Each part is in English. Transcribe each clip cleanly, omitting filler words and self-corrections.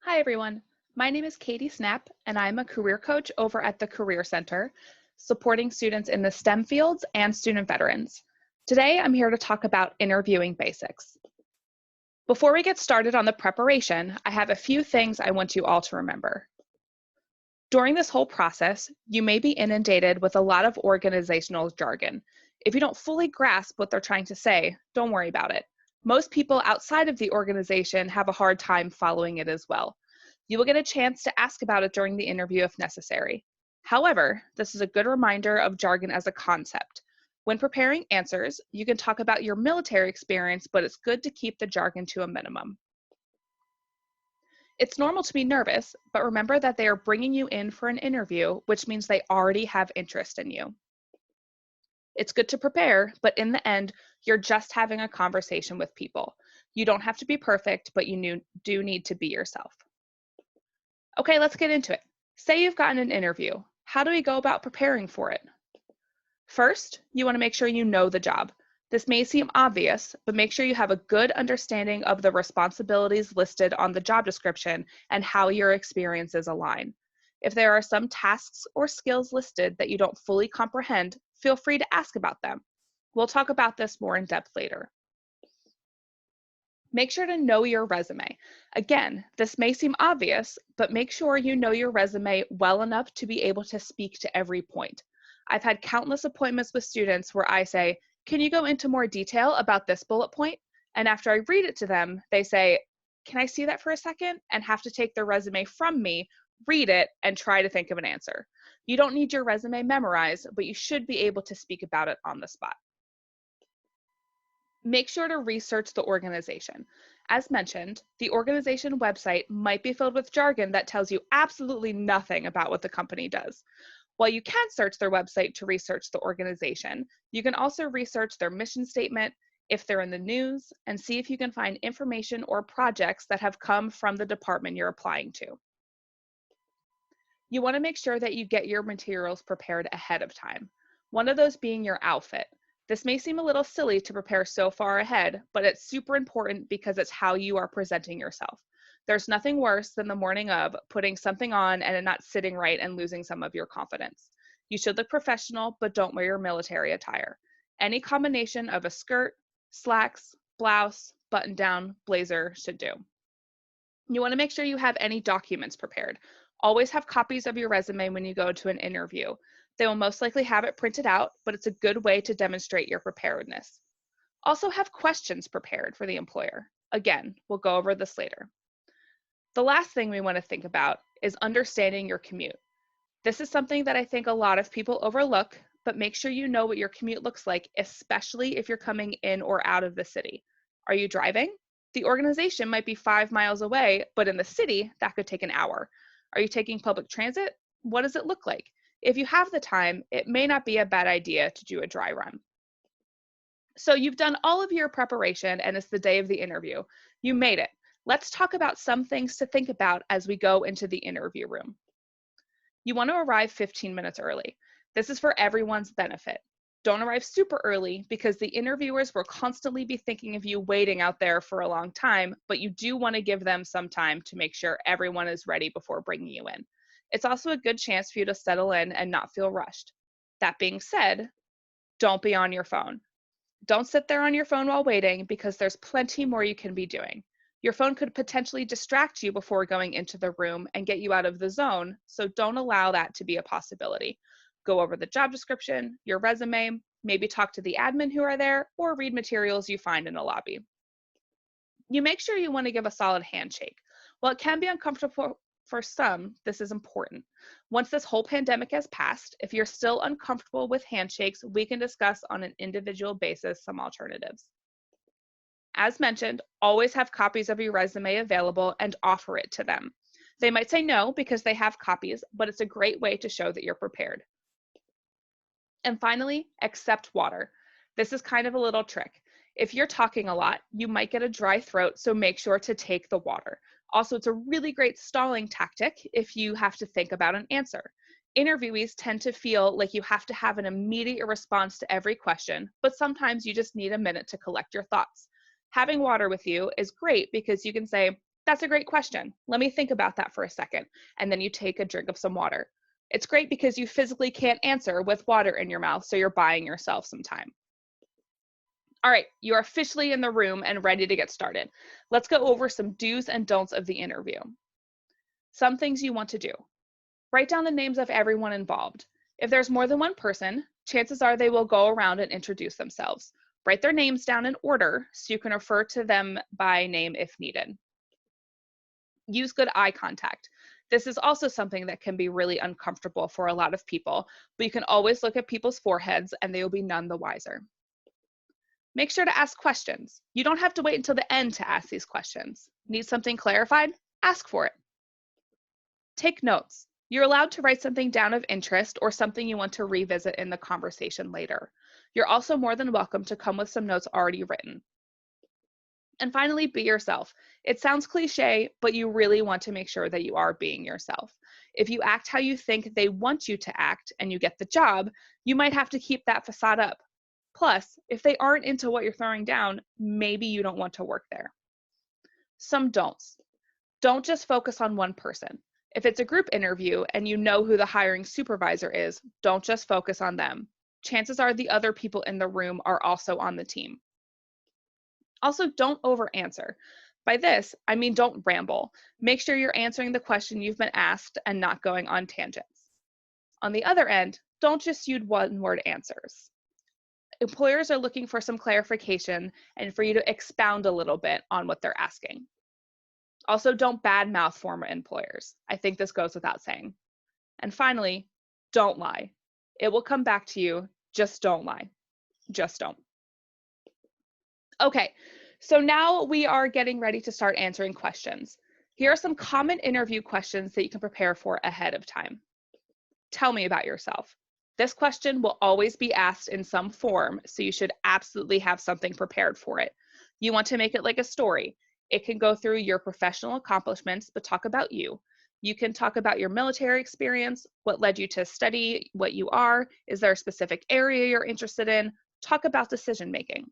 Hi, everyone. My name is Katie Snap, and I'm a career coach over at the Career Center, supporting students in the STEM fields and student veterans. Today, I'm here to talk about interviewing basics. Before we get started on the preparation, I have a few things I want you all to remember. During this whole process, you may be inundated with a lot of organizational jargon. If you don't fully grasp what they're trying to say, don't worry about it. Most people outside of the organization have a hard time following it as well. You will get a chance to ask about it during the interview if necessary. However, this is a good reminder of jargon as a concept. When preparing answers, you can talk about your military experience, but it's good to keep the jargon to a minimum. It's normal to be nervous, but remember that they are bringing you in for an interview, which means they already have interest in you. It's good to prepare, but in the end, you're just having a conversation with people. You don't have to be perfect, but do need to be yourself. Okay, let's get into it. Say you've gotten an interview. How do we go about preparing for it? First, you want to make sure you know the job. This may seem obvious, but make sure you have a good understanding of the responsibilities listed on the job description and how your experiences align. If there are some tasks or skills listed that you don't fully comprehend, feel free to ask about them. We'll talk about this more in depth later. Make sure to know your resume. Again, this may seem obvious, but make sure you know your resume well enough to be able to speak to every point. I've had countless appointments with students where I say, "Can you go into more detail about this bullet point?" And after I read it to them, they say, "Can I see that for a second?" and have to take their resume from me, read it, and try to think of an answer. You don't need your resume memorized, but you should be able to speak about it on the spot. Make sure to research the organization. As mentioned, the organization website might be filled with jargon that tells you absolutely nothing about what the company does. While you can search their website to research the organization, you can also research their mission statement, if they're in the news, and see if you can find information or projects that have come from the department you're applying to. You want to make sure that you get your materials prepared ahead of time. One of those being your outfit. This may seem a little silly to prepare so far ahead, but it's super important because it's how you are presenting yourself. There's nothing worse than the morning of putting something on and it not sitting right and losing some of your confidence. You should look professional, but don't wear your military attire. Any combination of a skirt, slacks, blouse, button down, blazer should do. You want to make sure you have any documents prepared. Always have copies of your resume when you go to an interview. They will most likely have it printed out, but it's a good way to demonstrate your preparedness. Also have questions prepared for the employer. Again, we'll go over this later. The last thing we want to think about is understanding your commute. This is something that I think a lot of people overlook, but make sure you know what your commute looks like, especially if you're coming in or out of the city. Are you driving? The organization might be 5 miles away, but in the city, that could take an hour. Are you taking public transit? What does it look like? If you have the time, it may not be a bad idea to do a dry run. So you've done all of your preparation and it's the day of the interview. You made it. Let's talk about some things to think about as we go into the interview room. You want to arrive 15 minutes early. This is for everyone's benefit. Don't arrive super early because the interviewers will constantly be thinking of you waiting out there for a long time, but you do want to give them some time to make sure everyone is ready before bringing you in. It's also a good chance for you to settle in and not feel rushed. That being said, don't be on your phone. Don't sit there on your phone while waiting because there's plenty more you can be doing. Your phone could potentially distract you before going into the room and get you out of the zone, so don't allow that to be a possibility. Go over the job description, your resume, maybe talk to the admin who are there, or read materials you find in the lobby. You make sure you want to give a solid handshake. While it can be uncomfortable for some, this is important. Once this whole pandemic has passed, if you're still uncomfortable with handshakes, we can discuss on an individual basis some alternatives. As mentioned, always have copies of your resume available and offer it to them. They might say no because they have copies, but it's a great way to show that you're prepared. And finally, accept water. This is kind of a little trick. If you're talking a lot, you might get a dry throat, so make sure to take the water. Also, it's a really great stalling tactic if you have to think about an answer. Interviewees tend to feel like you have to have an immediate response to every question, but sometimes you just need a minute to collect your thoughts. Having water with you is great because you can say, That's a great question. Let me think about that for a second. And then you take a drink of some water. It's great because you physically can't answer with water in your mouth, so you're buying yourself some time. All right, you're officially in the room and ready to get started. Let's go over some do's and don'ts of the interview. Some things you want to do. Write down the names of everyone involved. If there's more than one person, chances are they will go around and introduce themselves. Write their names down in order so you can refer to them by name if needed. Use good eye contact. This is also something that can be really uncomfortable for a lot of people, but you can always look at people's foreheads and they will be none the wiser. Make sure to ask questions. You don't have to wait until the end to ask these questions. Need something clarified? Ask for it. Take notes. You're allowed to write something down of interest or something you want to revisit in the conversation later. You're also more than welcome to come with some notes already written. And finally, be yourself. It sounds cliche, but you really want to make sure that you are being yourself. If you act how you think they want you to act and you get the job, you might have to keep that facade up. Plus, if they aren't into what you're throwing down, maybe you don't want to work there. Some don'ts. Don't just focus on one person. If it's a group interview and you know who the hiring supervisor is, don't just focus on them. Chances are the other people in the room are also on the team. Also, don't over-answer. By this, I mean don't ramble. Make sure you're answering the question you've been asked and not going on tangents. On the other end, don't just use one-word answers. Employers are looking for some clarification and for you to expound a little bit on what they're asking. Also, don't badmouth former employers. I think this goes without saying. And finally, don't lie. It will come back to you. Just don't lie. Just don't. Okay, so now we are getting ready to start answering questions. Here are some common interview questions that you can prepare for ahead of time. Tell me about yourself. This question will always be asked in some form, so you should absolutely have something prepared for it. You want to make it like a story. It can go through your professional accomplishments, but talk about you. You can talk about your military experience, what led you to study what you are. Is there a specific area you're interested in? Talk about decision making.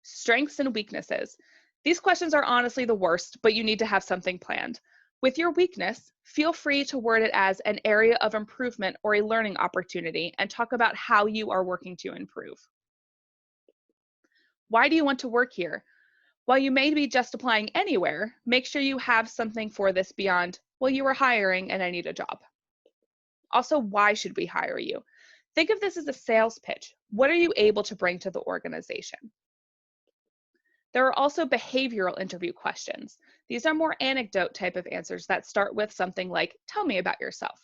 Strengths and weaknesses. These questions are honestly the worst, but you need to have something planned. With your weakness, feel free to word it as an area of improvement or a learning opportunity and talk about how you are working to improve. Why do you want to work here? While you may be just applying anywhere, make sure you have something for this beyond, well, you are hiring and I need a job. Also, why should we hire you? Think of this as a sales pitch. What are you able to bring to the organization? There are also behavioral interview questions. These are more anecdote type of answers that start with something like, tell me about yourself.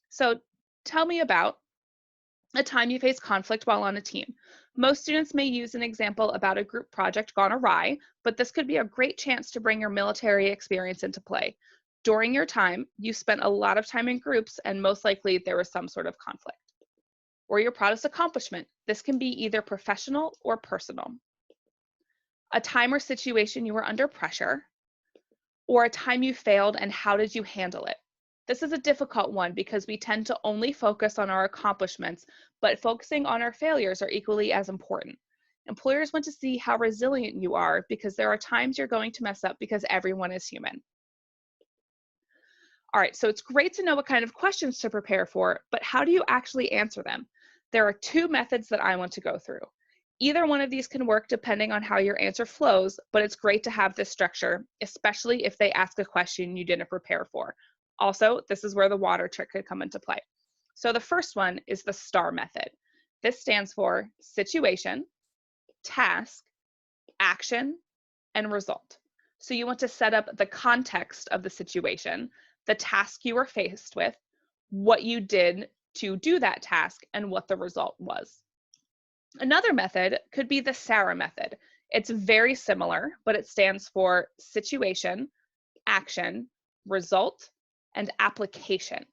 So tell me about a time you faced conflict while on a team. Most students may use an example about a group project gone awry, but this could be a great chance to bring your military experience into play. During your time, you spent a lot of time in groups and most likely there was some sort of conflict. Or your proudest accomplishment. This can be either professional or personal. A time or situation you were under pressure, or a time you failed and how did you handle it? This is a difficult one because we tend to only focus on our accomplishments, but focusing on our failures are equally as important. Employers want to see how resilient you are because there are times you're going to mess up because everyone is human. All right, so it's great to know what kind of questions to prepare for, but how do you actually answer them? There are two methods that I want to go through. Either one of these can work depending on how your answer flows, but it's great to have this structure, especially if they ask a question you didn't prepare for. Also, this is where the water trick could come into play. So the first one is the STAR method. This stands for situation, task, action, and result. So you want to set up the context of the situation, the task you were faced with, what you did to do that task, and what the result was. Another method could be the SARA method. It's very similar, but it stands for situation, action, result, and application.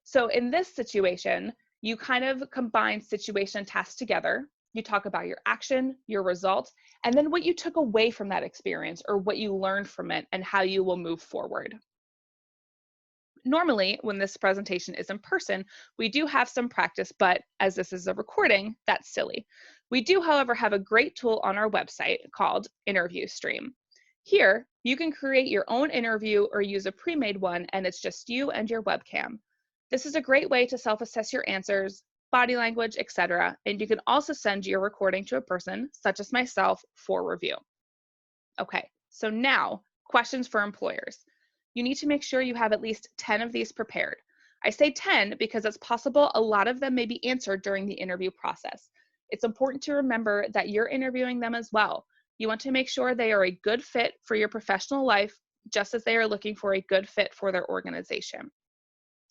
So in this situation, you kind of combine situation and task together. You talk about your action, your result, and then what you took away from that experience or what you learned from it and how you will move forward. Normally, when this presentation is in person, we do have some practice, but as this is a recording, that's silly. We do, however, have a great tool on our website called Interview Stream. Here, you can create your own interview or use a pre-made one, and it's just you and your webcam. This is a great way to self-assess your answers, body language, etc., and you can also send your recording to a person, such as myself, for review. Okay, so now, questions for employers. You need to make sure you have at least 10 of these prepared. I say 10 because it's possible a lot of them may be answered during the interview process. It's important to remember that you're interviewing them as well. You want to make sure they are a good fit for your professional life, just as they are looking for a good fit for their organization.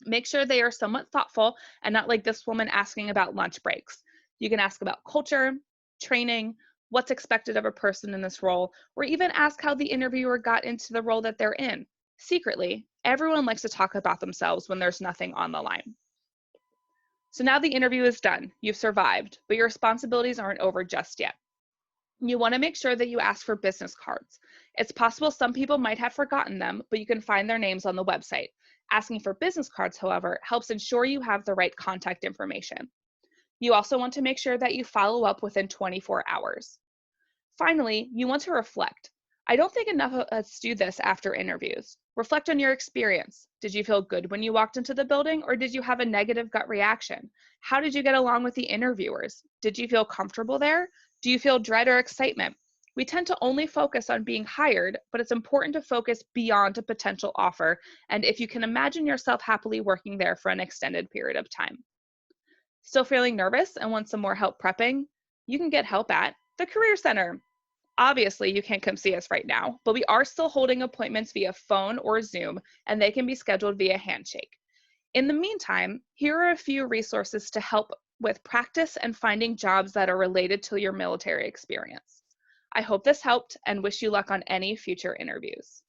Make sure they are somewhat thoughtful and not like this woman asking about lunch breaks. You can ask about culture, training, what's expected of a person in this role, or even ask how the interviewer got into the role that they're in. Secretly, everyone likes to talk about themselves when there's nothing on the line. So now the interview is done. You've survived, but your responsibilities aren't over just yet. You want to make sure that you ask for business cards. It's possible some people might have forgotten them, but you can find their names on the website. Asking for business cards, however, helps ensure you have the right contact information. You also want to make sure that you follow up within 24 hours. Finally, you want to reflect. I don't think enough of us do this after interviews. Reflect on your experience. Did you feel good when you walked into the building, or did you have a negative gut reaction? How did you get along with the interviewers? Did you feel comfortable there? Do you feel dread or excitement? We tend to only focus on being hired, but it's important to focus beyond a potential offer, and if you can imagine yourself happily working there for an extended period of time. Still feeling nervous and want some more help prepping? You can get help at the Career Center. Obviously, you can't come see us right now, but we are still holding appointments via phone or Zoom, and they can be scheduled via Handshake. In the meantime, here are a few resources to help with practice and finding jobs that are related to your military experience. I hope this helped and wish you luck on any future interviews.